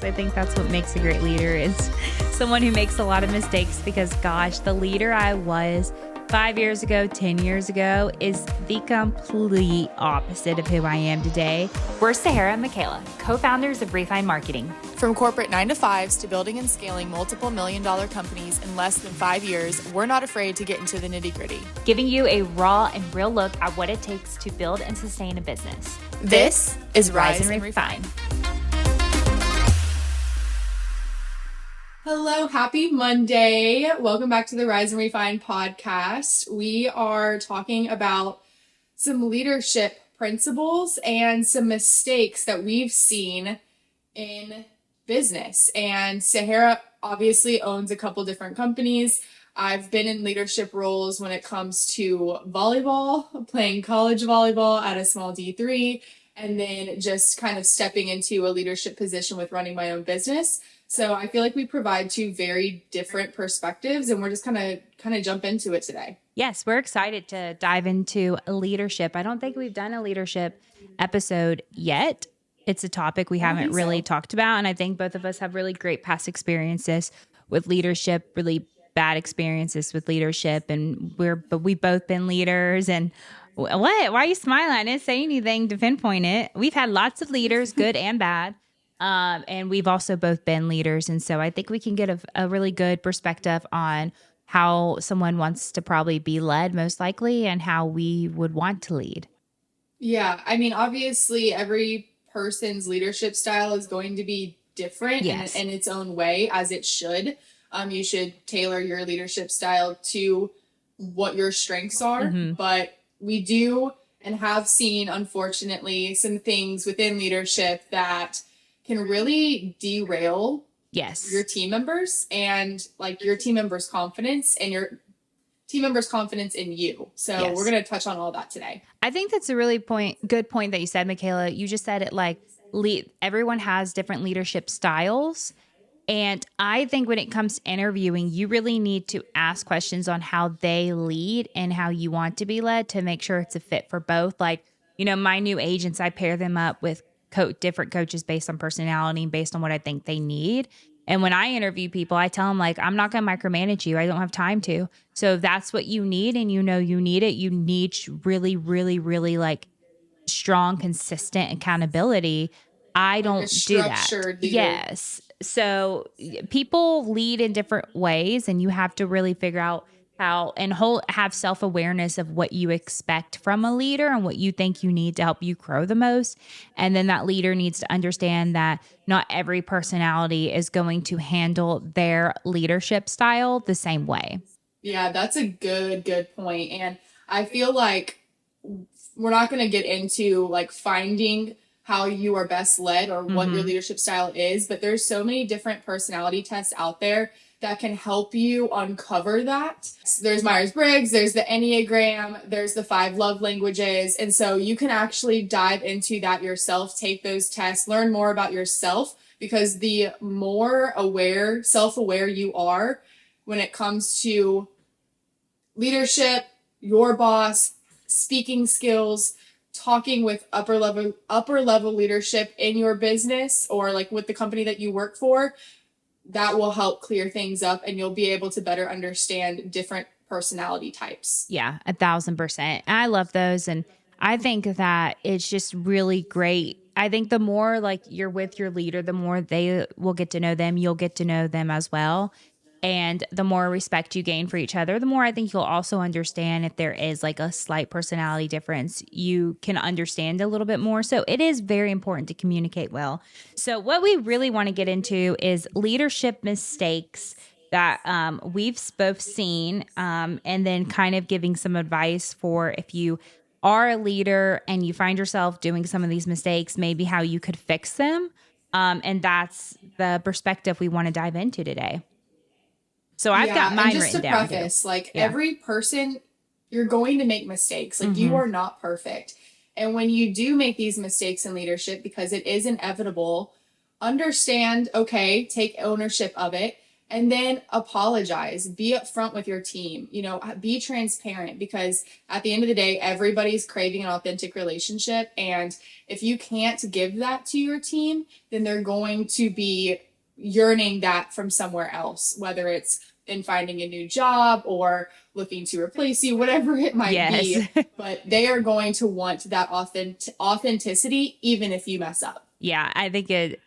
I think that's what makes a great leader is someone who makes a lot of mistakes because, gosh, the leader I was 5 years ago, 10 years ago is the complete opposite of who I am today. We're Sahara and Michaela, co-founders of Refine Marketing. From corporate 9-to-5s to building and scaling multiple million-dollar companies in less than 5 years, we're not afraid to get into the nitty-gritty. Giving you a raw and real look at what it takes to build and sustain a business. This is Rise and Refine. Hello, happy Monday. Welcome back to the Rise and Refine podcast. We are talking about some leadership principles and some mistakes that we've seen in business. And Sahara obviously owns a couple different companies. I've been in leadership roles when it comes to volleyball, playing college volleyball at a small D3, and then just kind of stepping into a leadership position with running my own business. So I feel like we provide two very different perspectives, and we're just kind of jump into it today. Yes, we're excited to dive into leadership. I don't think we've done a leadership episode yet. It's a topic we haven't really talked about, and I think both of us have really great past experiences with leadership, really bad experiences with leadership, and we've both been leaders. And what? Why are you smiling? I didn't say anything to pinpoint it. We've had lots of leaders, good and bad. And we've also both been leaders. And so I think we can get a really good perspective on how someone wants to probably be led most likely and how we would want to lead. Yeah. I mean, obviously every person's leadership style is going to be different in its own way, as it should. You should tailor your leadership style to what your strengths are. Mm-hmm. But we do and have seen, unfortunately, some things within leadership that can really derail your team members and like your team members' confidence and your team members' confidence in you. So we're going to touch on all that today. I think that's a really good point that you said, Michaela. You just said it like everyone has different leadership styles. And I think when it comes to interviewing, you really need to ask questions on how they lead and how you want to be led to make sure it's a fit for both. Like, my new agents, I pair them up with different coaches based on personality and based on what I think they need. And when I interview people, I tell them like, I'm not going to micromanage you. I don't have time to. So if that's what you need and you need it, you need really, really, really like strong, consistent accountability. I don't do that. Leader. Yes. So people lead in different ways and you have to really figure out how and have self-awareness of what you expect from a leader and what you think you need to help you grow the most. And then that leader needs to understand that not every personality is going to handle their leadership style the same way. Yeah, that's a good point. And I feel like we're not going to get into like finding how you are best led or what your leadership style is, but there's so many different personality tests out there that can help you uncover that. So there's Myers-Briggs, there's the Enneagram, there's the 5 love languages. And so you can actually dive into that yourself, take those tests, learn more about yourself, because the more self-aware you are when it comes to leadership, your boss, speaking skills, talking with upper level leadership in your business or like with the company that you work for, that will help clear things up and you'll be able to better understand different personality types. Yeah, 1,000%. I love those. And I think that it's just really great. I think the more like you're with your leader, the more they will get to know them, you'll get to know them as well. And the more respect you gain for each other, the more I think you'll also understand if there is like a slight personality difference, you can understand a little bit more. So it is very important to communicate well. So what we really want to get into is leadership mistakes that we've both seen, and then kind of giving some advice for if you are a leader and you find yourself doing some of these mistakes, maybe how you could fix them. And that's the perspective we want to dive into today. So I've got mine written down. Just to preface, every person, you're going to make mistakes. Like you are not perfect. And when you do make these mistakes in leadership, because it is inevitable, understand, okay, take ownership of it and then apologize, be upfront with your team, you know, be transparent, because at the end of the day, everybody's craving an authentic relationship. And if you can't give that to your team, then they're going to be yearning that from somewhere else, whether it's in finding a new job or looking to replace you, whatever it might Yes. be. But they are going to want that authenticity, even if you mess up. Yeah, I think it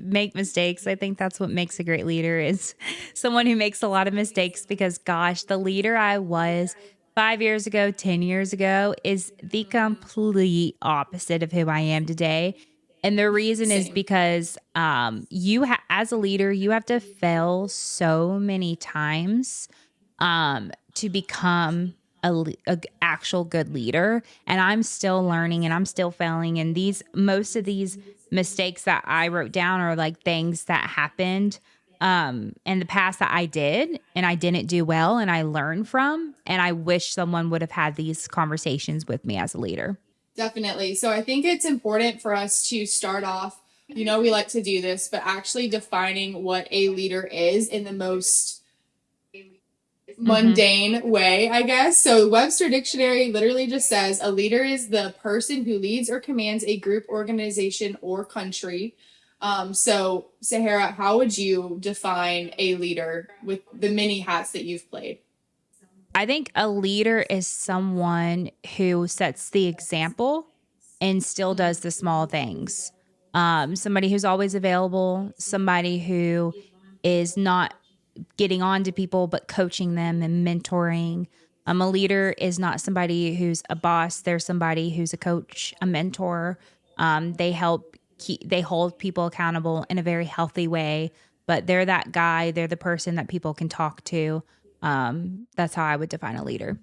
make mistakes. I think that's what makes a great leader, is someone who makes a lot of mistakes, because gosh, the leader I was 5 years ago, 10 years ago is the complete opposite of who I am today. And the reason is Same. because as a leader, you have to fail so many times to become a actual good leader. And I'm still learning and I'm still failing. And most of these mistakes that I wrote down are like things that happened in the past that I did and I didn't do well and I learned from. And I wish someone would have had these conversations with me as a leader. Definitely. So I think it's important for us to start off, you know, we like to do this, but actually defining what a leader is in the most mundane way, I guess. So Webster Dictionary literally just says a leader is the person who leads or commands a group, organization, or country. So Sahara, how would you define a leader with the many hats that you've played? I think a leader is someone who sets the example and still does the small things. Somebody who's always available, somebody who is not getting on to people, but coaching them and mentoring. A leader is not somebody who's a boss. They're somebody who's a coach, a mentor. They hold people accountable in a very healthy way, but they're that guy. They're the person that people can talk to. That's how I would define a leader.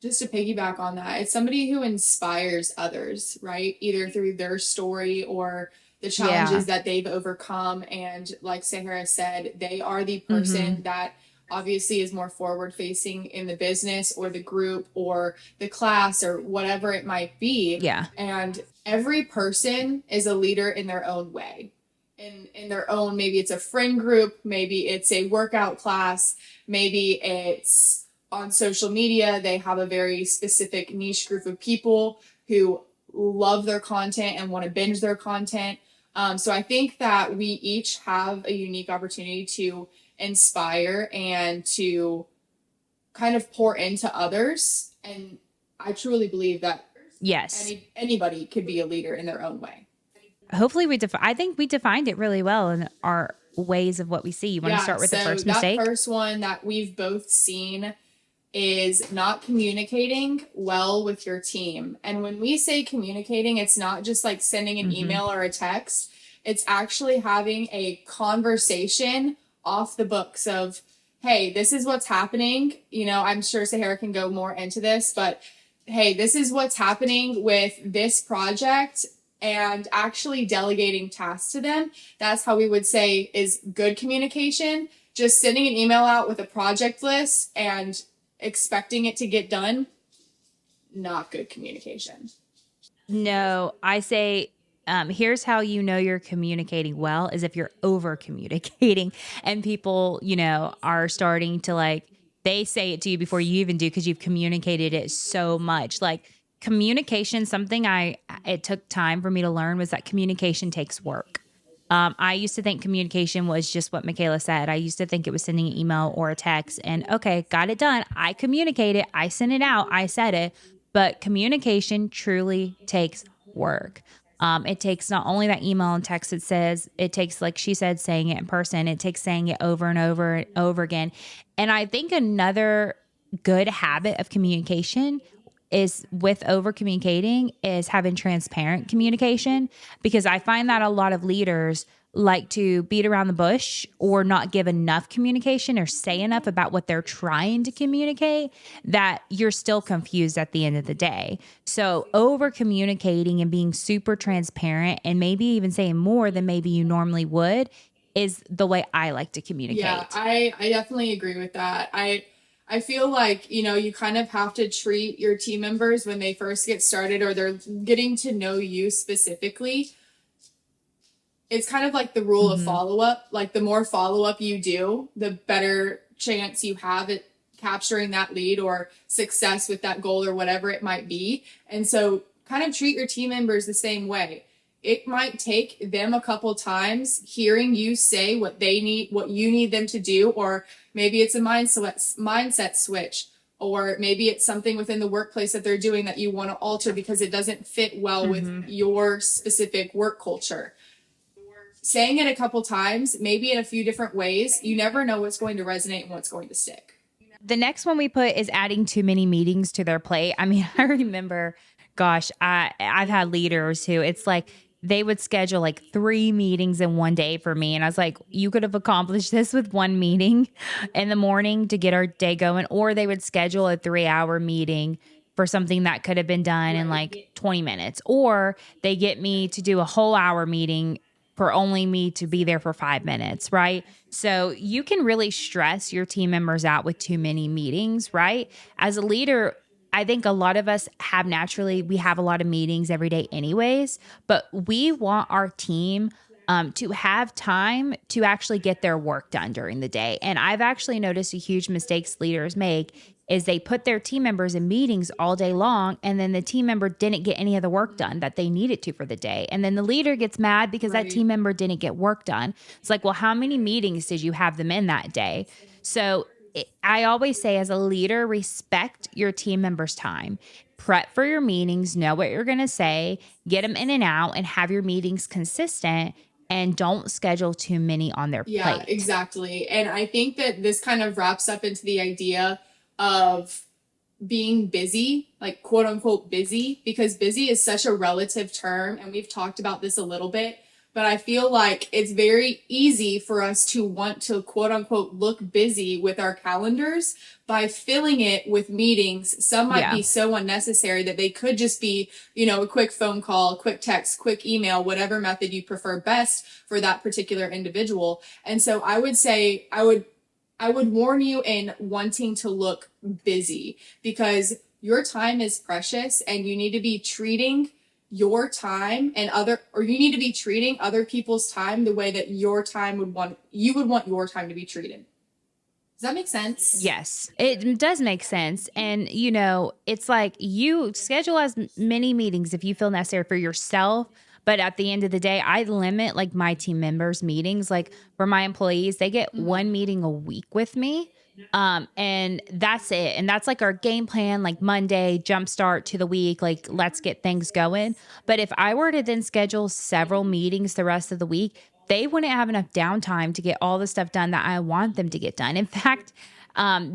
Just to piggyback on that, it's somebody who inspires others, right? Either through their story or the challenges that they've overcome. And like Sahara said, they are the person that obviously is more forward facing in the business or the group or the class or whatever it might be. Yeah. And every person is a leader in their own way. In their own, maybe it's a friend group, maybe it's a workout class, maybe it's on social media, they have a very specific niche group of people who love their content and want to binge their content. So I think that we each have a unique opportunity to inspire and to kind of pour into others. And I truly believe that Yes. anybody could be a leader in their own way. Hopefully I think we defined it really well in our ways of what we see. You want to start with the first mistake? That first one that we've both seen is not communicating well with your team. And when we say communicating, it's not just like sending an email or a text. It's actually having a conversation off the books of, hey, this is what's happening. You know, I'm sure Sahara can go more into this, but hey, this is what's happening with this project, and actually delegating tasks to them. That's how we would say is good communication. Just sending an email out with a project list and expecting it to get done, not good communication. No, I say here's how you know you're communicating well is if you're over communicating and people, are starting to they say it to you before you even do because you've communicated it so much. Like communication, it took time for me to learn was that communication takes work. I used to think communication was just what Michaela said. I used to think it was sending an email or a text and okay, got it done. I communicated, I sent it out, I said it, but communication truly takes work. It takes not only that email and text it takes, like she said, saying it in person. It takes saying it over and over and over again. And I think another good habit of communication is with over communicating is having transparent communication, because I find that a lot of leaders like to beat around the bush or not give enough communication or say enough about what they're trying to communicate that you're still confused at the end of the day. So over communicating and being super transparent and maybe even saying more than maybe you normally would is the way I like to communicate. Yeah, I definitely agree with that. I feel like, you kind of have to treat your team members when they first get started or they're getting to know you specifically it's kind of like the rule of follow up. Like the more follow up you do, the better chance you have at capturing that lead or success with that goal or whatever it might be. And so kind of treat your team members the same way. It might take them a couple times hearing you say what they need, what you need them to do, or maybe it's a mindset switch, or maybe it's something within the workplace that they're doing that you want to alter because it doesn't fit well with your specific work culture. Saying it a couple times, maybe in a few different ways, you never know what's going to resonate and what's going to stick. The next one we put is adding too many meetings to their plate. I mean, I remember, gosh, I've had leaders who it's like they would schedule like 3 meetings in one day for me. And I was like, you could have accomplished this with 1 meeting in the morning to get our day going. Or they would schedule a 3-hour meeting for something that could have been done in like 20 minutes. Or they get me to do a whole hour meeting for only me to be there for 5 minutes, right? So you can really stress your team members out with too many meetings, right? As a leader, I think a lot of us have we have a lot of meetings every day anyways, but we want our team to have time to actually get their work done during the day. And I've actually noticed a huge mistakes leaders make is they put their team members in meetings all day long, and then the team member didn't get any of the work done that they needed to for the day. And then the leader gets mad because that team member didn't get work done. It's like, well, how many meetings did you have them in that day? So I always say as a leader, respect your team members' time. Prep for your meetings, know what you're going to say, get them in and out, and have your meetings consistent, and don't schedule too many on their plate. Yeah, exactly. And I think that this kind of wraps up into the idea of being busy, like quote unquote busy, because busy is such a relative term. And we've talked about this a little bit, but I feel like it's very easy for us to want to quote unquote look busy with our calendars by filling it with meetings. Some might be so unnecessary that they could just be, a quick phone call, a quick text, quick email, whatever method you prefer best for that particular individual. And so I would say, I would warn you in wanting to look busy, because your time is precious and you need to be treating your time you need to be treating other people's time the way that you would want your time to be treated. Does that make sense? Yes, it does make sense. And, it's like you schedule as many meetings if you feel necessary for yourself. But at the end of the day, I limit like my team members' meetings. Like for my employees, they get 1 meeting a week with me. And that's it. And that's like our game plan, like Monday, jumpstart to the week, like let's get things going. But if I were to then schedule several meetings the rest of the week, they wouldn't have enough downtime to get all the stuff done that I want them to get done. In fact,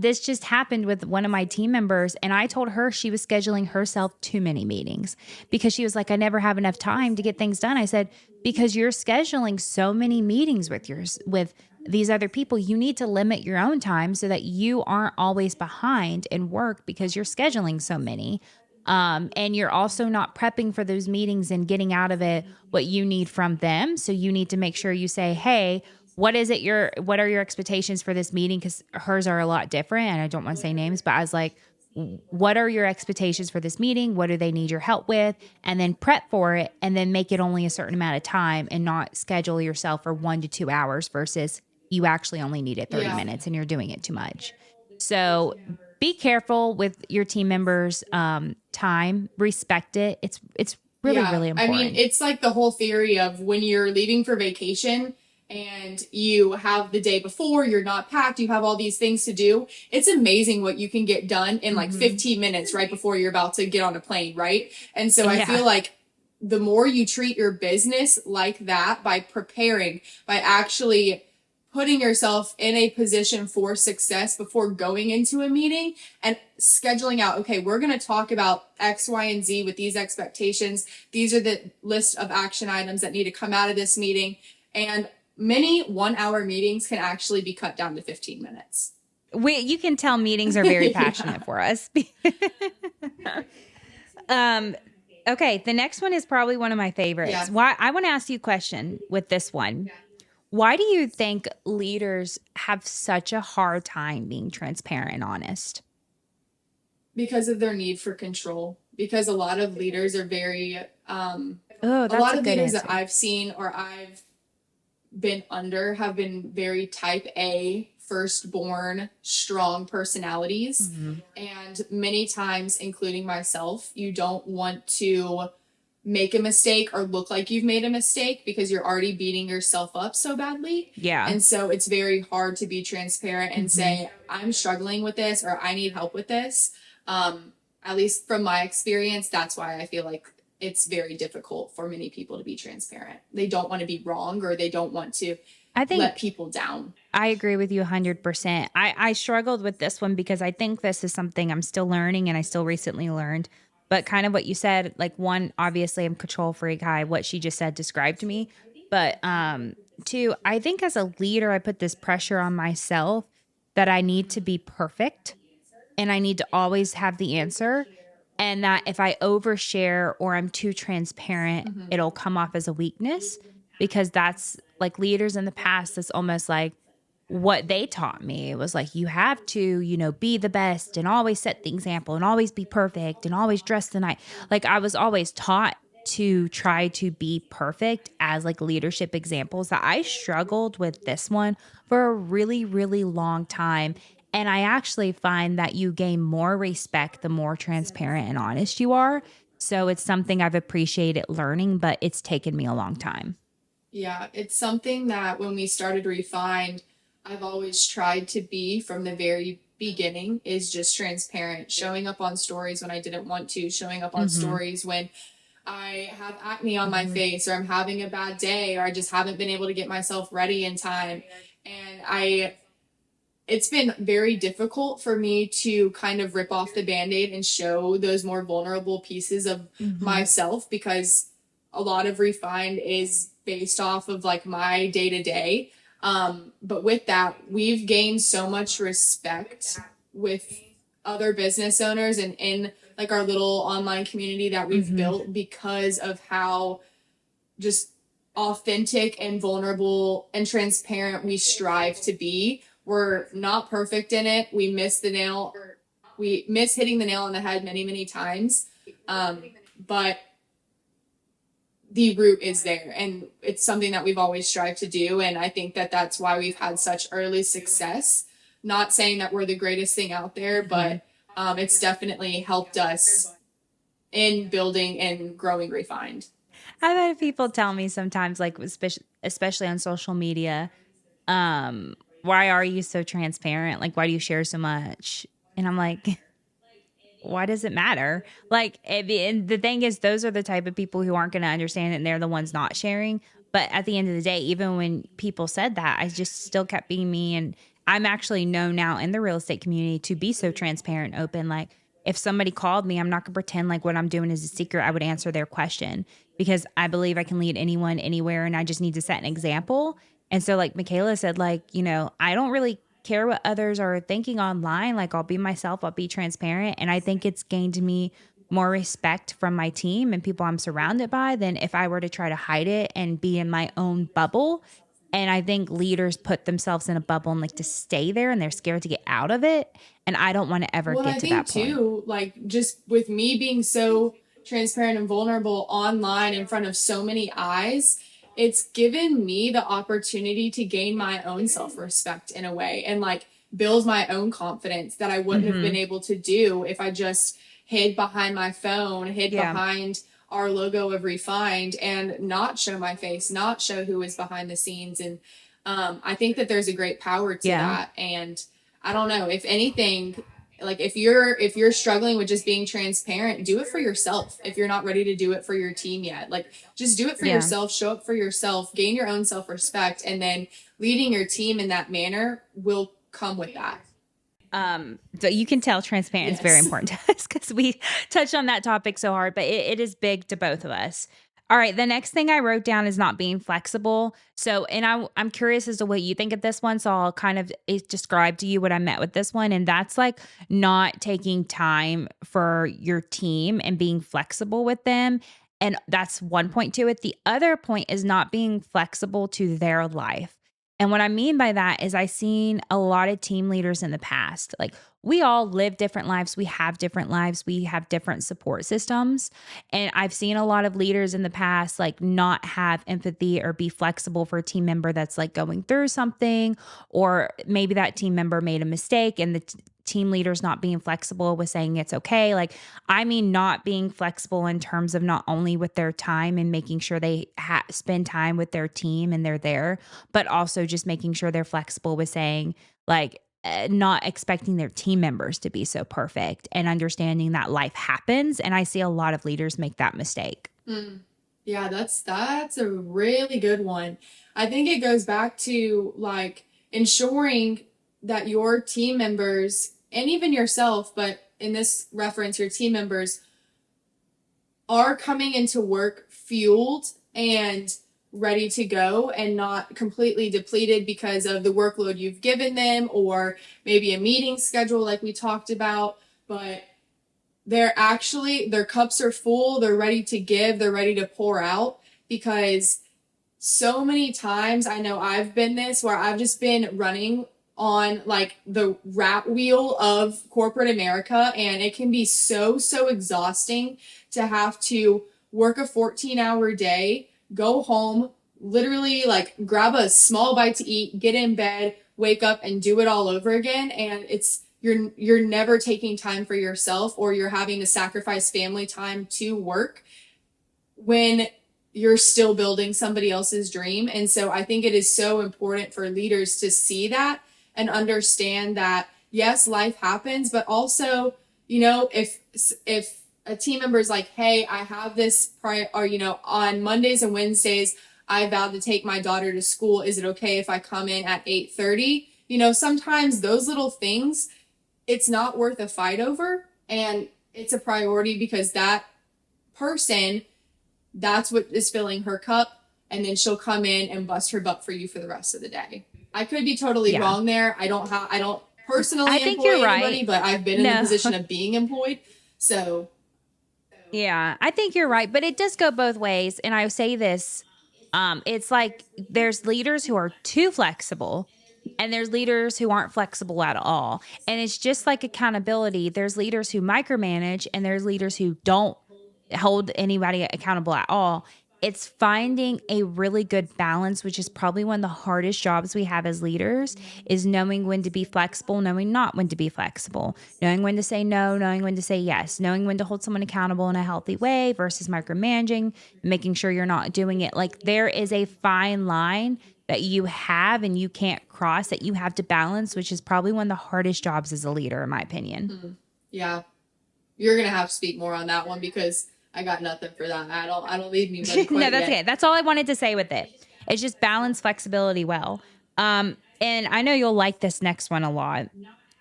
this just happened with one of my team members, and I told her she was scheduling herself too many meetings because she was like, I never have enough time to get things done. I said, because you're scheduling so many meetings with these other people, you need to limit your own time so that you aren't always behind in work because you're scheduling so many. And you're also not prepping for those meetings and getting out of it what you need from them. So you need to make sure you say, hey, what are your expectations for this meeting? Because hers are a lot different, and I don't want to say names, but I was like, what are your expectations for this meeting? What do they need your help with? And then prep for it, and then make it only a certain amount of time and not schedule yourself for 1 to 2 hours versus you actually only needed 30 minutes and you're doing it too much. So be careful with your team members' time, respect it. It's really, really important. I mean, it's like the whole theory of when you're leaving for vacation and you have the day before, you're not packed, you have all these things to do. It's amazing what you can get done in like 15 minutes right before you're about to get on a plane, right? And so I feel like the more you treat your business like that, by preparing, by actually putting yourself in a position for success before going into a meeting and scheduling out, okay, we're going to talk about X, Y, and Z with these expectations. These are the list of action items that need to come out of this meeting. And many 1-hour meetings can actually be cut down to 15 minutes. You can tell meetings are very passionate for us. Okay, the next one is probably one of my favorites. Yeah. Why I want to ask you a question with this one. Why do you think leaders have such a hard time being transparent and honest? Because of their need for control. Because a lot of leaders are very, Oh, that's a lot a of good leaders answer. that I've seen or I've been under have been very type A, firstborn, strong personalities. And many times, including myself, you don't want to make a mistake or look like you've made a mistake because you're already beating yourself up so badly. Yeah. And so it's very hard to be transparent and say, I'm struggling with this or I need help with this. At least from my experience, that's why I feel like it's very difficult for many people to be transparent. They don't want to be wrong or they don't want to I think let people down. I agree with you 100%. I struggled with this one because I think this is something I'm still learning and I still recently learned. But kind of what you said, like one, obviously I'm control freak. What she just said described me. But two, I think as a leader, I put this pressure on myself that I need to be perfect and I need to always have the answer. And that if I overshare or I'm too transparent, it'll come off as a weakness because that's like leaders in the past. It's almost like what they taught me. It was like, you have to, be the best and always set the example and always be perfect and always dress the night. Like I was always taught to try to be perfect as like leadership examples that I struggled with this one for a really, really long time. And I actually find that you gain more respect the more transparent and honest you are. So it's something I've appreciated learning, but it's taken me a long time. Yeah, it's something that when we started Refined, I've always tried to be from the very beginning is just transparent, showing up on stories when I didn't want to, showing up on stories when I have acne on my face or I'm having a bad day or I just haven't been able to get myself ready in time. And it's been very difficult for me to kind of rip off the Band-Aid and show those more vulnerable pieces of myself because a lot of Refined is based off of like my day to day. But with that, we've gained so much respect with other business owners and in like our little online community that we've built because of how just authentic and vulnerable and transparent we strive to be. We're not perfect in it. We miss hitting the nail on the head many, many times. But the root is there and it's something that we've always strived to do. And I think that that's why we've had such early success. Not saying that we're the greatest thing out there, but it's definitely helped us in building and growing Refined. I've had people tell me sometimes, like especially on social media, why are you so transparent? Like, why do you share so much? And I'm like, why does it matter? Like, and the thing is, those are the type of people who aren't going to understand it and they're the ones not sharing. But at the end of the day, even when people said that, I just still kept being me. And I'm actually known now in the real estate community to be so transparent and open. Like, if somebody called me, I'm not going to pretend like what I'm doing is a secret. I would answer their question because I believe I can lead anyone anywhere and I just need to set an example. And so like Michaela said, like, I don't really care what others are thinking online. Like I'll be myself, I'll be transparent. And I think it's gained me more respect from my team and people I'm surrounded by than if I were to try to hide it and be in my own bubble. And I think leaders put themselves in a bubble and like to stay there and they're scared to get out of it. And I don't want to ever get to that point. Too, like just with me being so transparent and vulnerable online in front of so many eyes, it's given me the opportunity to gain my own self-respect in a way and like build my own confidence that I wouldn't have been able to do if I just hid behind my phone, behind our logo of Refined and not show my face, not show who is behind the scenes. And I think that there's a great power to that. And I don't know, if anything, like if you're struggling with just being transparent, do it for yourself. If you're not ready to do it for your team yet, like just do it for yourself, show up for yourself, gain your own self-respect, and then leading your team in that manner will come with that. So you can tell transparency is very important to us because we touched on that topic so hard, but it is big to both of us. All right. The next thing I wrote down is not being flexible. So, and I'm curious as to what you think of this one. So I'll kind of describe to you what I meant with this one. And that's like not taking time for your team and being flexible with them. And that's one point to it. The other point is not being flexible to their life. And what I mean by that is I've seen a lot of team leaders in the past. Like, we all live different lives. We have different lives. We have different support systems. And I've seen a lot of leaders in the past like not have empathy or be flexible for a team member that's like going through something, or maybe that team member made a mistake and the team leaders not being flexible with saying it's okay. Like, I mean, not being flexible in terms of not only with their time and making sure they spend time with their team and they're there, but also just making sure they're flexible with saying, like, not expecting their team members to be so perfect and understanding that life happens. And I see a lot of leaders make that mistake. Yeah, that's a really good one. I think it goes back to like ensuring that your team members and even yourself, but in this reference, your team members are coming into work fueled and ready to go and not completely depleted because of the workload you've given them or maybe a meeting schedule like we talked about, but their cups are full, they're ready to give, they're ready to pour out, because so many times I know I've been this where I've just been running on like the rat wheel of corporate America, and it can be so exhausting to have to work a 14-hour day, go home, literally like grab a small bite to eat, get in bed, wake up and do it all over again. And you're never taking time for yourself, or you're having to sacrifice family time to work when you're still building somebody else's dream. And so I think it is so important for leaders to see that and understand that, yes, life happens, but also, if a team member is like, hey, I have this on Mondays and Wednesdays, I vowed to take my daughter to school. Is it okay if I come in at 8:30? Sometimes those little things, it's not worth a fight over, and it's a priority because that person, that's what is filling her cup, and then she'll come in and bust her butt for you for the rest of the day. I could be totally wrong there. I don't personally employ anybody, but I've been in the position of being employed. So yeah, I think you're right, but it does go both ways. And I say this, it's like there's leaders who are too flexible and there's leaders who aren't flexible at all. And it's just like accountability. There's leaders who micromanage and there's leaders who don't hold anybody accountable at all. It's finding a really good balance, which is probably one of the hardest jobs we have as leaders, is knowing when to be flexible, knowing not when to be flexible, knowing when to say no, knowing when to say yes, knowing when to hold someone accountable in a healthy way versus micromanaging, making sure you're not doing it. Like, there is a fine line that you have and you can't cross, that you have to balance, which is probably one of the hardest jobs as a leader, in my opinion. Yeah. You're going to have to speak more on that one because I got nothing for that. I don't leave anybody quite No, that's yet. okay. That's all I wanted to say with it. It's just balance flexibility well. And I know you'll like this next one a lot.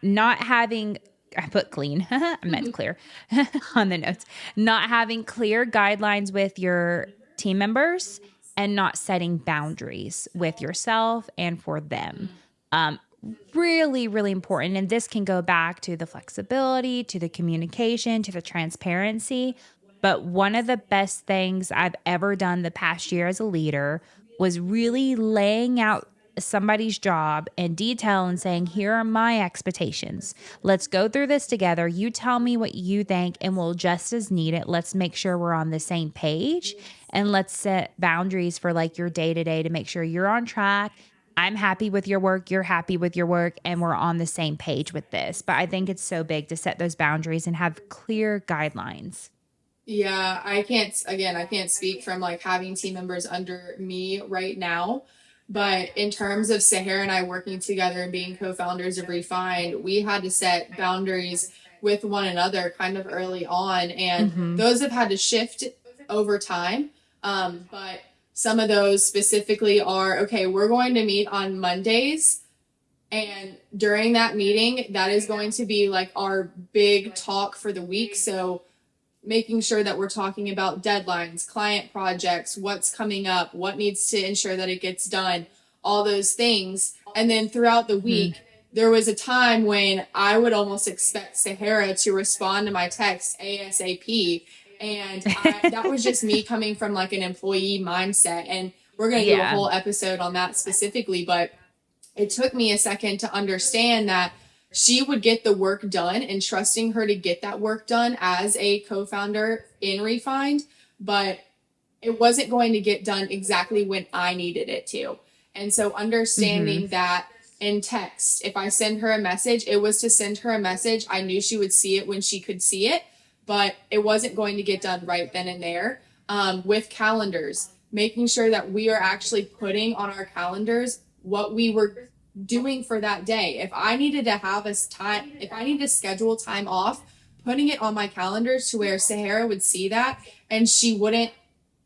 Not having, I put clean, I meant clear on the notes. Not having clear guidelines with your team members and not setting boundaries with yourself and for them. Really, really important. And this can go back to the flexibility, to the communication, to the transparency. But one of the best things I've ever done the past year as a leader was really laying out somebody's job in detail and saying, here are my expectations. Let's go through this together. You tell me what you think and we'll just as needed. Let's make sure we're on the same page, and let's set boundaries for like your day to day to make sure you're on track. I'm happy with your work. You're happy with your work, and we're on the same page with this. But I think it's so big to set those boundaries and have clear guidelines. Yeah, I can't speak from like having team members under me right now, but in terms of Sahara and I working together and being co-founders of Refined, we had to set boundaries with one another kind of early on, and those have had to shift over time. But some of those specifically are, okay, we're going to meet on Mondays, and during that meeting, that is going to be like our big talk for the week. So making sure that we're talking about deadlines, client projects, what's coming up, what needs to ensure that it gets done, all those things. And then throughout the week, there was a time when I would almost expect Sahara to respond to my text ASAP. And that was just me coming from like an employee mindset. And we're going to do a whole episode on that specifically. But it took me a second to understand that she would get the work done and trusting her to get that work done as a co-founder in Refined, but it wasn't going to get done exactly when I needed it to. And so understanding that in text, if I send her a message, it was to send her a message. I knew she would see it when she could see it, but it wasn't going to get done right then and there. With calendars, making sure that we are actually putting on our calendars what we were doing for that day. If I needed to have if I needed to schedule time off, putting it on my calendars to where Sahara would see that and she wouldn't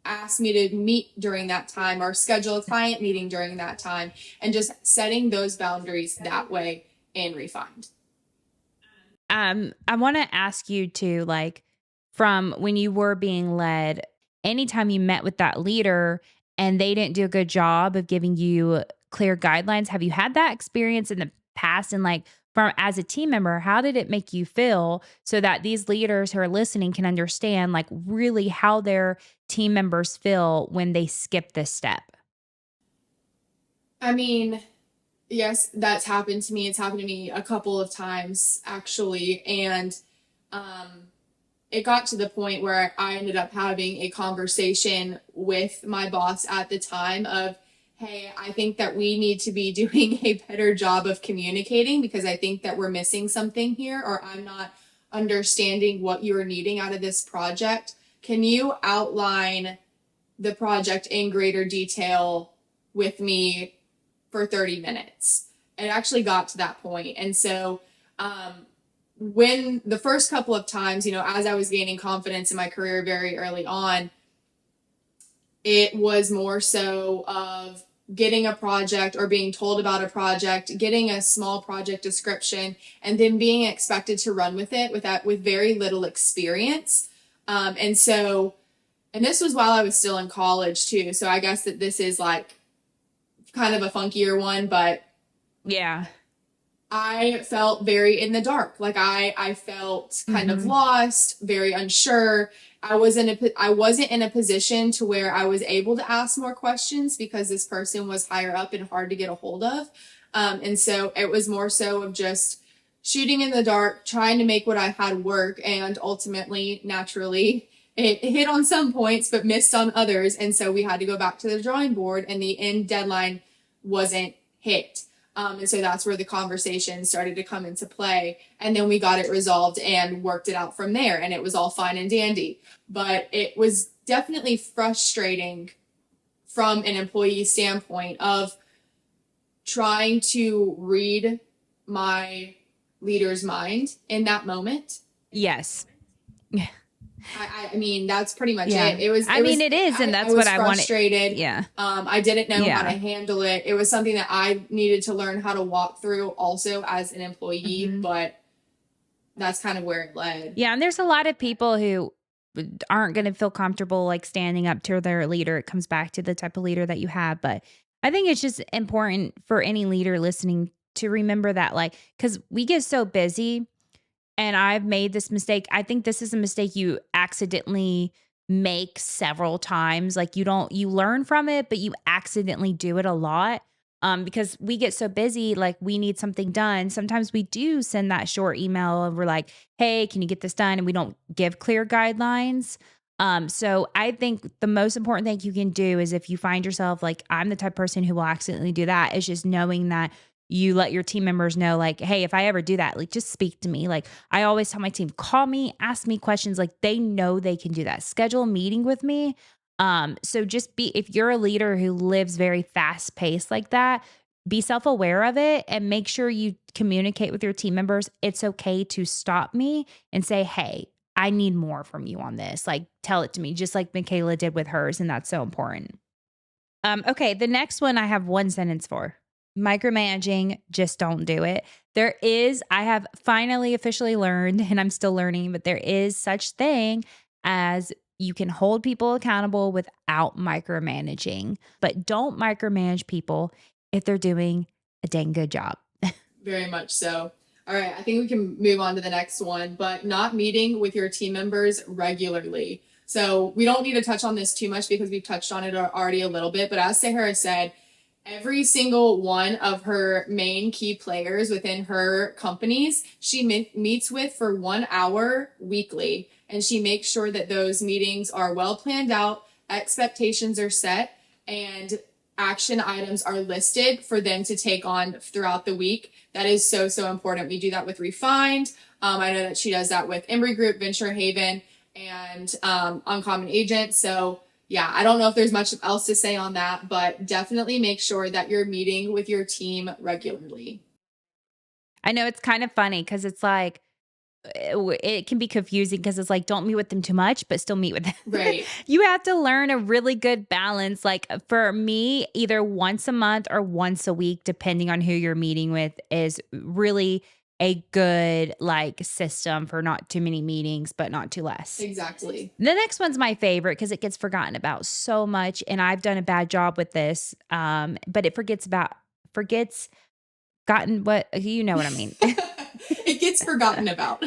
ask me to meet during that time or schedule a client meeting during that time, and just setting those boundaries that way in Refined. I want to ask you to, like, from when you were being led, anytime you met with that leader and they didn't do a good job of giving you clear guidelines, have you had that experience in the past? And like, from as a team member, how did it make you feel so that these leaders who are listening can understand like really how their team members feel when they skip this step? I mean, yes, that's happened to me. It's happened to me a couple of times actually. And it got to the point where I ended up having a conversation with my boss at the time of, hey, I think that we need to be doing a better job of communicating because I think that we're missing something here, or I'm not understanding what you're needing out of this project. Can you outline the project in greater detail with me for 30 minutes? It actually got to that point. And so, when the first couple of times, as I was gaining confidence in my career very early on, it was more so of getting a project or being told about a project, getting a small project description, and then being expected to run with it with very little experience. And this was while I was still in college too. So I guess that this is like kind of a funkier one, but yeah. I felt very in the dark. Like I felt kind of lost, very unsure. I wasn't in a position to where I was able to ask more questions because this person was higher up and hard to get a hold of. And so it was more so of just shooting in the dark, trying to make what I had work. And ultimately, naturally, it hit on some points, but missed on others. And so we had to go back to the drawing board and the end deadline wasn't hit. And so that's where the conversation started to come into play. And then we got it resolved and worked it out from there. And it was all fine and dandy. But it was definitely frustrating from an employee standpoint of trying to read my leader's mind in that moment. Yes. I mean, that's pretty much it. It is. And that's what I wanted. Frustrated. Yeah. I didn't know how to handle it. It was something that I needed to learn how to walk through also as an employee, but that's kind of where it led. Yeah. And there's a lot of people who aren't going to feel comfortable like standing up to their leader. It comes back to the type of leader that you have. But I think it's just important for any leader listening to remember that, like, because we get so busy. And I've made this mistake. I think this is a mistake you accidentally make several times. Like you learn from it, but you accidentally do it a lot. Because we get so busy, like we need something done. Sometimes we do send that short email and we're like, hey, can you get this done? And we don't give clear guidelines. So I think the most important thing you can do is if you find yourself like, I'm the type of person who will accidentally do that, is just knowing that you let your team members know, like, hey, if I ever do that, like, just speak to me. Like, I always tell my team, call me, ask me questions. Like, they know they can do that. Schedule a meeting with me. So just if you're a leader who lives very fast paced like that, be self-aware of it and make sure you communicate with your team members. It's okay to stop me and say, hey, I need more from you on this. Like, tell it to me, just like Michaela did with hers. And that's so important. Okay. The next one I have one sentence for. Micromanaging, just don't do it. I have finally officially learned, and I'm still learning, but there is such thing as you can hold people accountable without micromanaging, but don't micromanage people if they're doing a dang good job. Very much so. All right, I think we can move on to the next one, but not meeting with your team members regularly. So we don't need to touch on this too much because we've touched on it already a little bit, but as Sahara said, every single one of her main key players within her companies, she meets with for 1 hour weekly. And she makes sure that those meetings are well planned out, expectations are set, and action items are listed for them to take on throughout the week. That is so, so important. We do that with Refined. I know that she does that with Embry Group, Venture Haven, and Uncommon Agent. So yeah, I don't know if there's much else to say on that, but definitely make sure that you're meeting with your team regularly. I know it's kind of funny because it's like, it can be confusing because it's like, don't meet with them too much, but still meet with them. Right. You have to learn a really good balance. Like for me, either once a month or once a week, depending on who you're meeting with, is really a good like system for not too many meetings, but not too less. Exactly. The next one's my favorite because it gets forgotten about so much, and I've done a bad job with this. But it forgets gotten what you know what I mean. It gets forgotten about.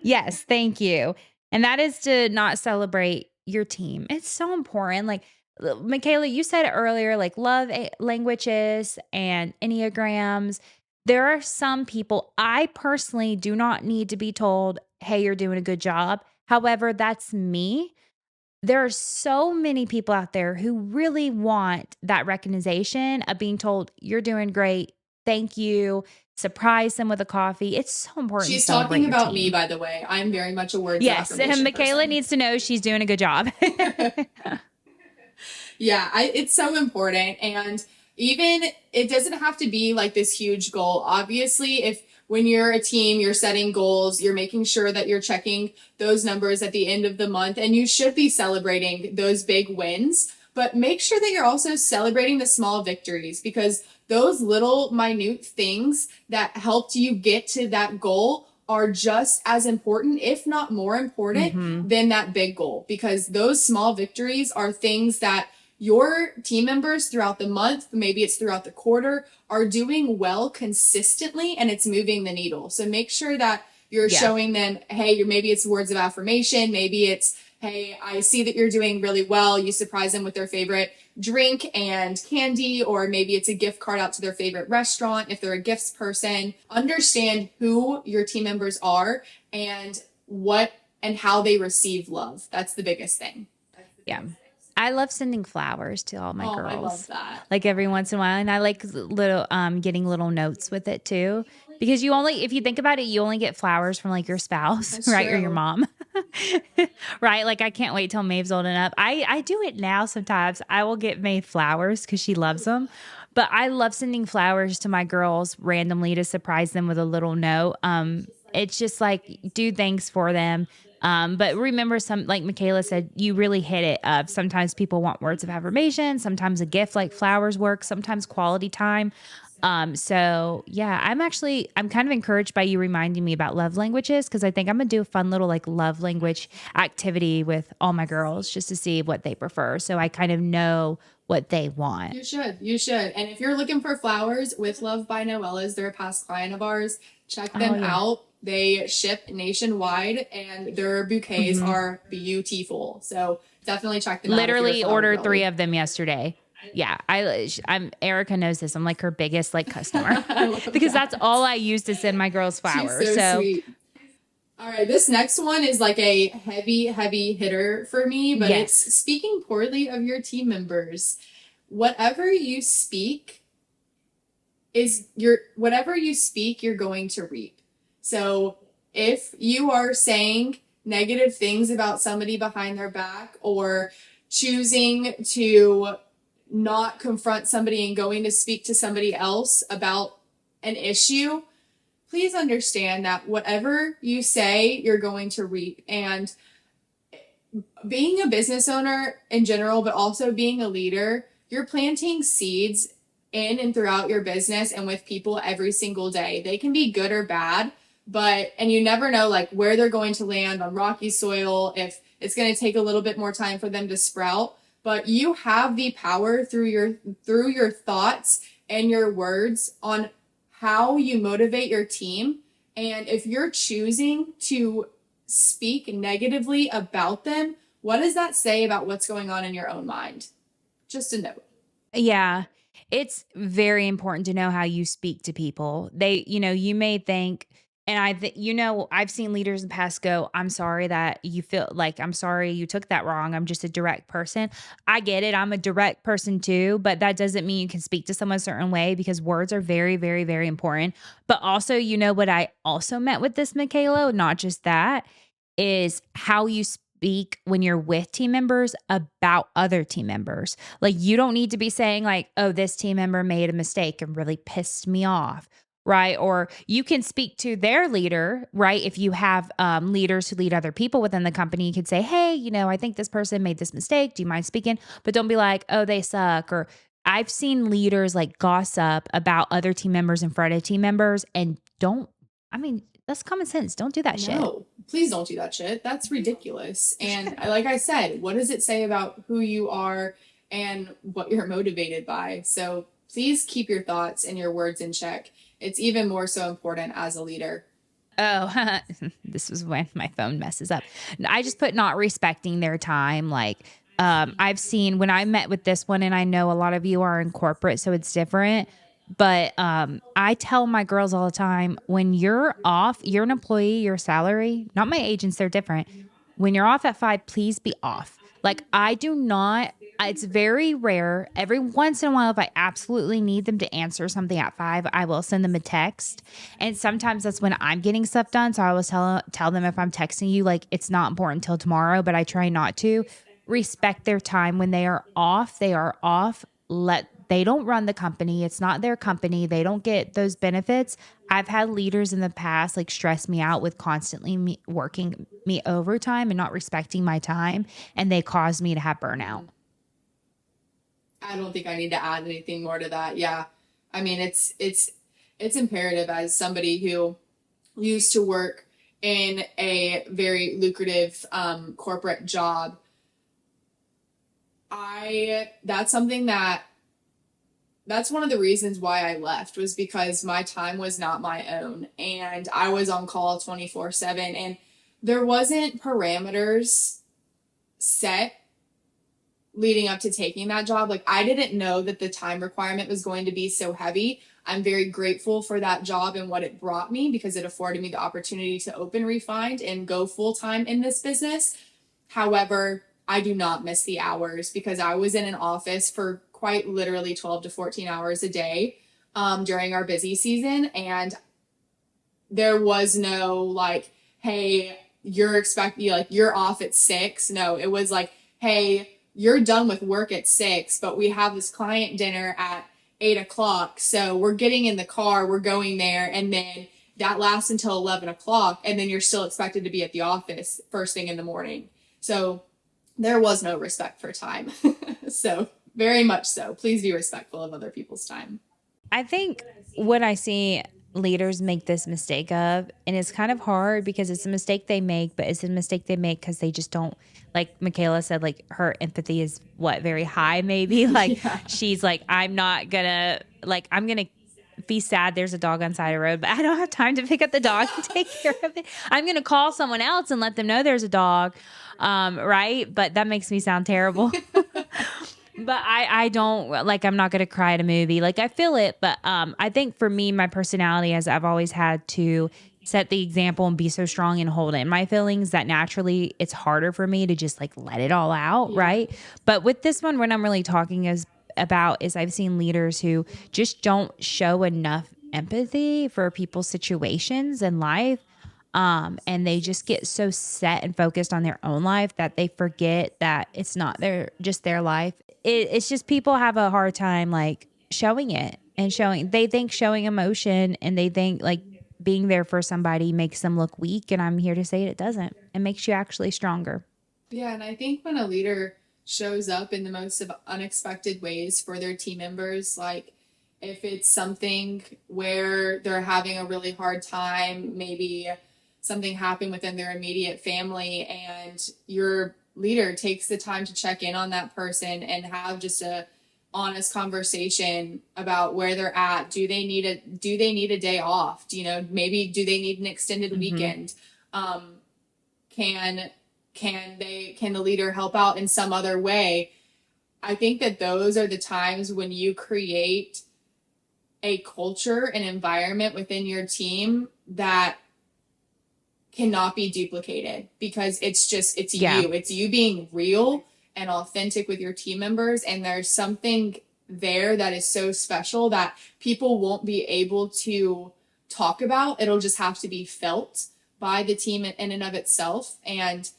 Yes, thank you. And that is to not celebrate your team. It's so important. Like Michaela, you said earlier, like languages and Enneagrams. There are some people I personally do not need to be told, hey, you're doing a good job. However, that's me. There are so many people out there who really want that recognition of being told, you're doing great. Thank you. Surprise them with a coffee. It's so important to She's celebrate talking your about me, team. by the way. I'm very much a words of Yes, and affirmation Michaela person. needs to know she's doing a good job. Yeah, it's so important. And even it doesn't have to be like this huge goal. Obviously, if when you're a team, you're setting goals, you're making sure that you're checking those numbers at the end of the month, and you should be celebrating those big wins. But make sure that you're also celebrating the small victories, because those little minute things that helped you get to that goal are just as important, if not more important, than that big goal. Because those small victories are things that your team members throughout the month, maybe it's throughout the quarter, are doing well consistently, and it's moving the needle. So make sure that you're showing them, hey, maybe it's words of affirmation, maybe it's, hey, I see that you're doing really well. You surprise them with their favorite drink and candy, or maybe it's a gift card out to their favorite restaurant if they're a gifts person. Understand who your team members are and what and how they receive love. That's the biggest thing. Yeah. I love sending flowers to all my girls. I love that. Like every once in a while. And I like little getting little notes with it too. Because you only, if you think about it, you only get flowers from like your spouse, That's right? Or your true. mom. Right? Like I can't wait till Maeve's old enough. I do it now sometimes. I will get Maeve flowers because she loves them. But I love sending flowers to my girls randomly to surprise them with a little note. It's just like do things for them. But remember, some like Michaela said, you really hit it. Sometimes people want words of affirmation. Sometimes a gift like flowers works. Sometimes quality time. So yeah, I'm kind of encouraged by you reminding me about love languages because I think I'm gonna do a fun little like love language activity with all my girls just to see what they prefer. So I kind of know what they want. You should. And if you're looking for flowers, With Love by Noella's, they're a past client of ours. Check them out. They ship nationwide, and their bouquets are beautiful. So definitely check them out. Literally ordered 3 of them yesterday. Yeah, I'm Erica knows this. I'm like her biggest like customer because that's all I use to send my girls flowers. She's So sweet. All right, this next one is like a heavy hitter for me, but Yes. it's speaking poorly of your team members. Whatever you speak whatever you speak, you're going to reap. So if you are saying negative things about somebody behind their back, or choosing to not confront somebody and going to speak to somebody else about an issue, please understand that whatever you say, you're going to reap. And being a business owner in general, but also being a leader, you're planting seeds in and throughout your business and with people every single day. They can be good or bad, and you never know like where they're going to land on rocky soil, if it's going to take a little bit more time for them to sprout. But you have the power through your thoughts and your words on how you motivate your team. And if you're choosing to speak negatively about them, what does that say about what's going on in your own mind? Just a note. yeah. It's very important to know how you speak to people. You may think, and I've seen leaders in the past go, I'm sorry that you feel like, I'm sorry you took that wrong. I'm just a direct person. I get it. I'm a direct person too, but that doesn't mean you can speak to someone a certain way because words are very, very, very important. But also, what I also meant with this, Michaela, not just that, is how you speak when you're with team members about other team members. Like, you don't need to be saying like, "Oh, this team member made a mistake and really pissed me off." Right. Or you can speak to their leader, right? If you have leaders who lead other people within the company, you could say, "Hey, I think this person made this mistake. Do you mind speaking?" But don't be like, "Oh, they suck." Or I've seen leaders like gossip about other team members in front of team members and I mean, that's common sense. Don't do that shit. No, please don't do that shit. That's ridiculous. And like I said, what does it say about who you are and what you're motivated by? So please keep your thoughts and your words in check. It's even more so important as a leader. Oh, this is when my phone messes up. I just put not respecting their time. Like, I've seen when I met with this one, and I know a lot of you are in corporate, so it's different. But I tell my girls all the time, when you're off, you're an employee, your salary, not my agents, they're different. When you're off at 5, please be off. Like, I do not, it's very rare. Every once in a while, if I absolutely need them to answer something at 5, I will send them a text. And sometimes that's when I'm getting stuff done. So I always tell them, if I'm texting you, like, it's not important till tomorrow, but I try not to. Respect their time. When they are off, they are off. They don't run the company. It's not their company. They don't get those benefits. I've had leaders in the past like stress me out with constantly working me overtime and not respecting my time, and they caused me to have burnout. I don't think I need to add anything more to that. Yeah. I mean, it's imperative as somebody who used to work in a very lucrative corporate job. That's something that's one of the reasons why I left, was because my time was not my own and I was on call 24/7, and there wasn't parameters set leading up to taking that job. Like, I didn't know that the time requirement was going to be so heavy. I'm very grateful for that job and what it brought me, because it afforded me the opportunity to open Refined and go full time in this business. However, I do not miss the hours, because I was in an office for quite literally 12 to 14 hours a day during our busy season. And there was no like, hey, you're off at 6. No, it was like, hey, you're done with work at 6, but we have this client dinner at 8 o'clock. So we're getting in the car, we're going there, and then that lasts until 11 o'clock. And then you're still expected to be at the office first thing in the morning. So there was no respect for time. So very much so. Please be respectful of other people's time. I think what I see leaders make this mistake of, and it's kind of hard because it's a mistake they make, but it's a mistake they make because they just don't, like Michaela said, like her empathy is very high, maybe. Like, yeah. She's like, I'm going to be sad there's a dog on the side of the road, but I don't have time to pick up the dog and take care of it. I'm going to call someone else and let them know there's a dog. Right. But that makes me sound terrible. But I don't, like, I'm not going to cry at a movie. Like, I feel it. But I think for me, my personality is I've always had to set the example and be so strong and hold in my feelings that naturally it's harder for me to just like let it all out. Yeah. Right. But with this one, what I'm really talking about is I've seen leaders who just don't show enough empathy for people's situations in life. And they just get so set and focused on their own life that they forget that it's not just their life. It's just people have a hard time like showing it and they think showing emotion, and they think like being there for somebody makes them look weak. And I'm here to say it doesn't. It makes you actually stronger. Yeah. And I think when a leader shows up in the most of unexpected ways for their team members, like if it's something where they're having a really hard time, maybe something happened within their immediate family, and your leader takes the time to check in on that person and have just a honest conversation about where they're at. Do they need a day off? Maybe do they need an extended weekend? Can the leader help out in some other way? I think that those are the times when you create a culture, an environment within your team that cannot be duplicated, because it's you being real and authentic with your team members. And there's something there that is so special that people won't be able to talk about. It'll just have to be felt by the team in and of itself. And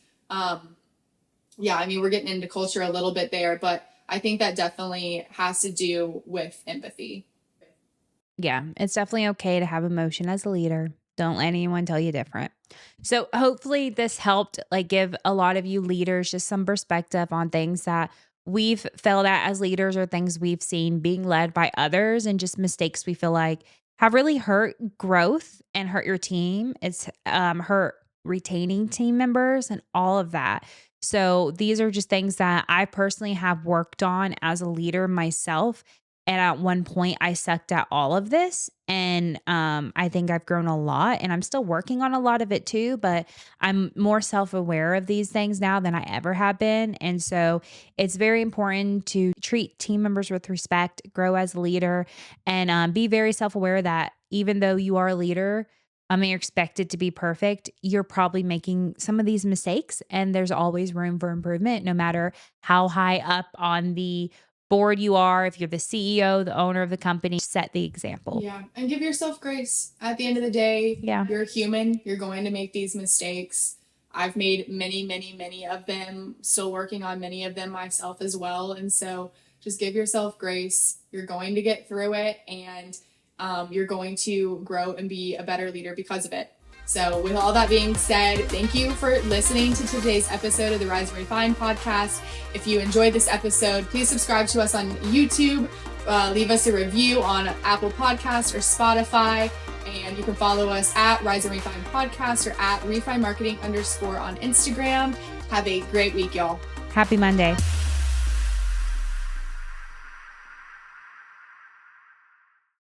yeah, I mean, we're getting into culture a little bit there, but I think that definitely has to do with empathy. Yeah, it's definitely okay to have emotion as a leader. Don't let anyone tell you different. So hopefully this helped like give a lot of you leaders just some perspective on things that we've failed at as leaders or things we've seen being led by others and just mistakes we feel like have really hurt growth and hurt your team. It's hurt retaining team members and all of that. So these are just things that I personally have worked on as a leader myself. And at one point, I sucked at all of this. And I think I've grown a lot, and I'm still working on a lot of it too. But I'm more self aware of these things now than I ever have been. And so it's very important to treat team members with respect, grow as a leader, and be very self aware that even though you are a leader, you're expected to be perfect, you're probably making some of these mistakes. And there's always room for improvement, no matter how high up on the board you are. If you're the CEO, the owner of the company, set the example. Yeah. And give yourself grace. At the end of the day, Yeah. You're human. You're going to make these mistakes. I've made many, many, many of them, still working on many of them myself as well. And so just give yourself grace. You're going to get through it, and you're going to grow and be a better leader because of it. So with all that being said, thank you for listening to today's episode of the Rise and Refine podcast. If you enjoyed this episode, please subscribe to us on YouTube. Leave us a review on Apple Podcasts or Spotify. And you can follow us at Rise and Refine Podcast or at Refine Marketing _ on Instagram. Have a great week, y'all. Happy Monday.